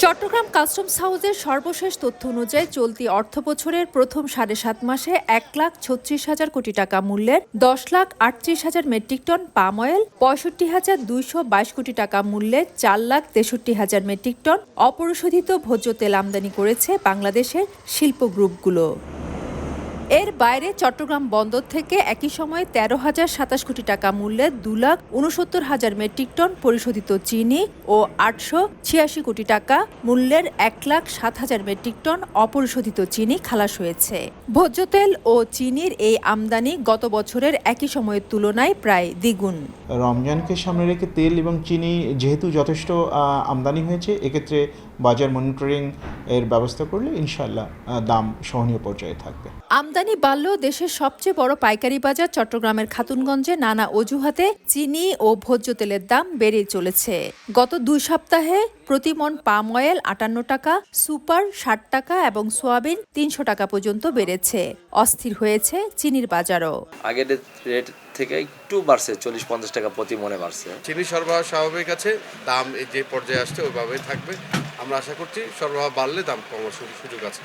Chittagong customs হাউসের সর্বশেষ তথ্য অনুযায়ী চলতি অর্থবছরের প্রথম ৭.৫ মাসে ১,৩৬,০০০ কোটি টাকা মূল্যের ১০,৩৮,০০০ মেট্রিক টন পাম অয়েল, ৬৫,২২২ কোটি টাকা মূল্যের ৪,৬৩,০০০ মেট্রিক টন অপরিশোধিত ভোজ্য তেল আমদানি করেছে বাংলাদেশের শিল্প গ্রুপগুলো। এর বাইরে চট্টগ্রাম বন্দর থেকে একই সময়ে ১৩,০২৭ কোটি টাকা মূল্যের ২,৬৯,০০০ মেট্রিক টন পরিশোধিত চিনি ও ৮৮৬ কোটি টাকা মূল্যের ১,০৭,০০০ মেট্রিক টন অপরিশোধিত চিনি খালাস হয়েছে। ভোজ্য তেল ও চিনির এই আমদানি গত বছরের একই সময়ের তুলনায় প্রায় দ্বিগুণ। রমজানকে সামনে রেখে তেল এবং চিনি যেহেতু যথেষ্ট আমদানি হয়েছে, এক্ষেত্রে বাজার মনিটরিং এর ব্যবস্থা করলে ইনশাআল্লাহ দাম সহনীয় পর্যায়ে থাকবে। আমদানি বাড়লেও দেশের সবচেয়ে বড় পাইকারি বাজার চট্টগ্রামের খাতুনগঞ্জে নানা অজুহাতে চিনি ও ভোজ্য তেলের দাম বেড়েই চলেছে। গত ২ সপ্তাহে প্রতি মণ পাম অয়েল ৫৮ টাকা, সুপার ৬০ টাকা এবং সোয়াবিন ৩০০ টাকা পর্যন্ত বেড়েছে। অস্থির হয়েছে চিনির বাজারও। আগের রেট থেকে একটু বাড়ছে, ৪০-৫০ টাকা প্রতি মণে বাড়ছে। চিনি সরবরাহ স্বাভাবিক আছে, দাম যে পর্যায়ে আসছে ওইভাবেই থাকবে। আমরা আশা করছি সরবরাহ বাড়লে দাম কমার সুযোগ আছে।